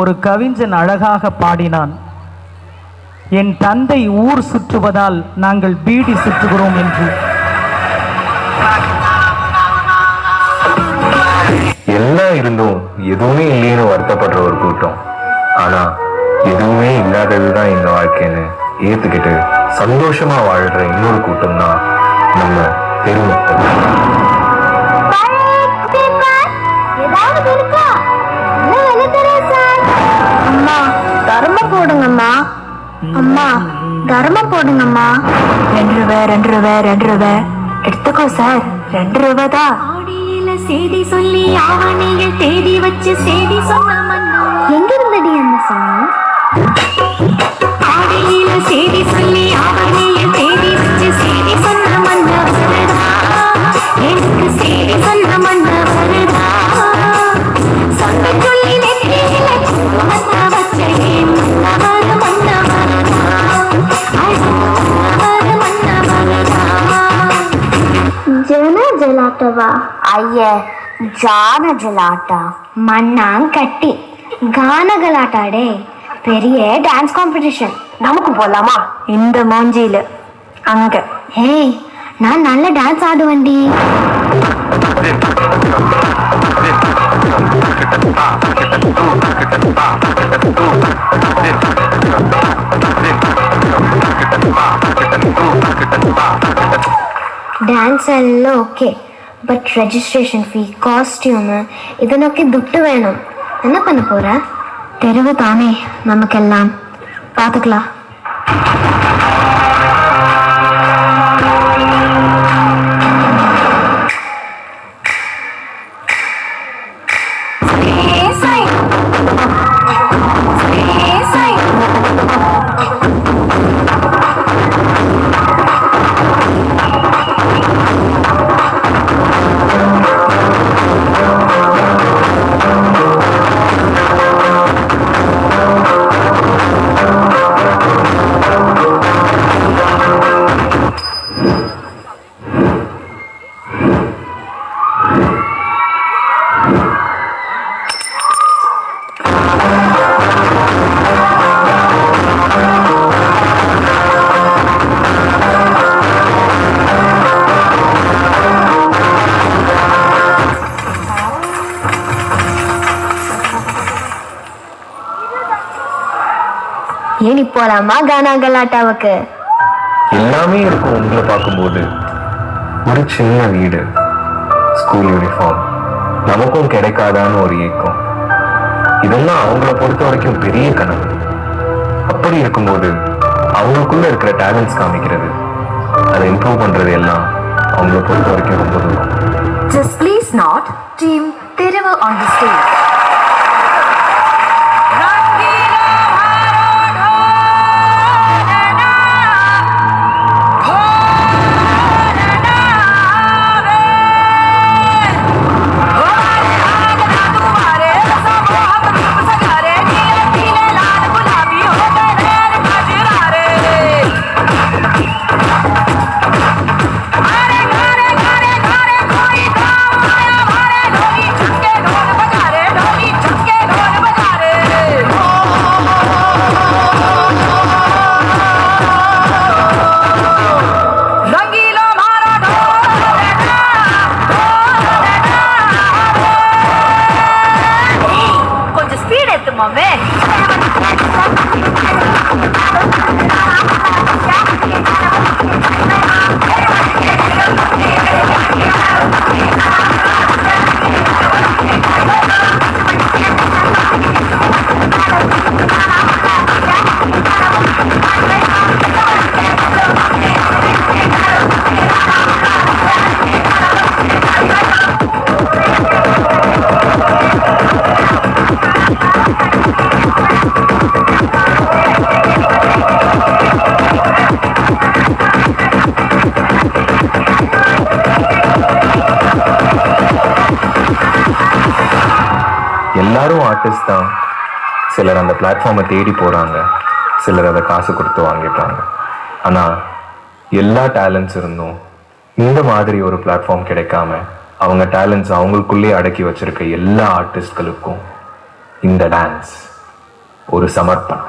ஒரு கவிஞன் அழகாக பாடினான், என் தந்தை ஊர் சுற்றுவதால் நாங்கள் பீடி சுற்றுகிறோம் என்று. எல்லாம் இருந்தும் எதுவுமே இல்லைன்னு வருத்தப்படுற ஒரு கூட்டம், ஆனா எதுவுமே இல்லாததுதான் இந்த வாழ்க்கைன்னு ஏத்துக்கிட்டு சந்தோஷமா வாழ்ற இன்னொரு கூட்டம் தான் நம்ம பெருமக்கள். அம்மா தர்மம் போடுங்கம்மா, அம்மா தர்மம் போடுங்கம்மா. 2 ரூபாய் 2 ரூபாய் 2 ரூபாய் எடுத்துக்கோ சார், 2 ரூபாய் தான். செய்தி சொல்லி ஆவணியில் தேடி வச்சு செய்தி சொன்ன மன்னா எங்க இருந்தடி அந்த சாமி? ஆடியில செய்தி சொல்லி ஆவணியில் தேடி வச்சு செய்தி சொன்ன மன்னா வருதா, எனக்கு செய்தி சொன்ன மன்னா வருதா, சொந்த சொல்லி நெற்றியில மன்னா வச்சேன் மன்னவர் மன்னவரதா, மன்னவர் மன்னவரதா. ஜன ஜலாட்டவா? ஐய ஜான ஜலாட்டா மண்ணாங்கட்டி கானகலாட்டாடே. பெரிய டான்ஸ் காம்படிஷன் நமக்கு போலாமா? இந்த மோஞ்சியில அங்க. ஏய், நான் நல்ல டான்ஸ் ஆடுவேன்டி. ಡ್ಯಾನ್ಸ್ ಎಲ್ಲ okay, but registration fee, costume ಇದನ್ನೊಕ್ಕೆ ದುಡ್ಡು வேணும். என்ன பண்ண போற? தெருவு தானே நமக்கெல்லாம், பார்த்துக்கலாம். ஏனி போலாமா கானா கலாட்டாவுக்கு? எல்லாமே இருக்கும் உங்களை பார்க்கும்போது. ஒரு சின்ன வீடு, ஸ்கூல் யூனிஃபார்ம், நமக்கும் கிடைக்காதான்னு ஒரு ஏக்கம். இதெல்லாம் அவங்கள பொறுத்த வரைக்கும் பெரிய கனவு. அப்படி இருக்கும்போது அவங்களுக்குள்ள இருக்கிற டேலண்ட்ஸ் காமிக்கிறது, அதை இம்ப்ரூவ் பண்றது எல்லாம் அவங்கள பொறுத்த வரைக்கும் ரொம்ப தூரம். Just please not team Therivu on the stage. எல்லாரும் ஆர்டிஸ்ட் தான். சிலர் அந்த பிளாட்ஃபார்மை தேடி போகிறாங்க, சிலர் அதை காசு கொடுத்து வாங்கிடுறாங்க. ஆனால் எல்லா டேலண்ட்ஸ் இருந்தும் இந்த மாதிரி ஒரு பிளாட்ஃபார்ம் கிடைக்காம அவங்க டேலண்ட்ஸ் அவங்களுக்குள்ளே அடக்கி வச்சிருக்க எல்லா ஆர்டிஸ்ட்களுக்கும் இந்த டான்ஸ் ஒரு சமர்ப்பணம்.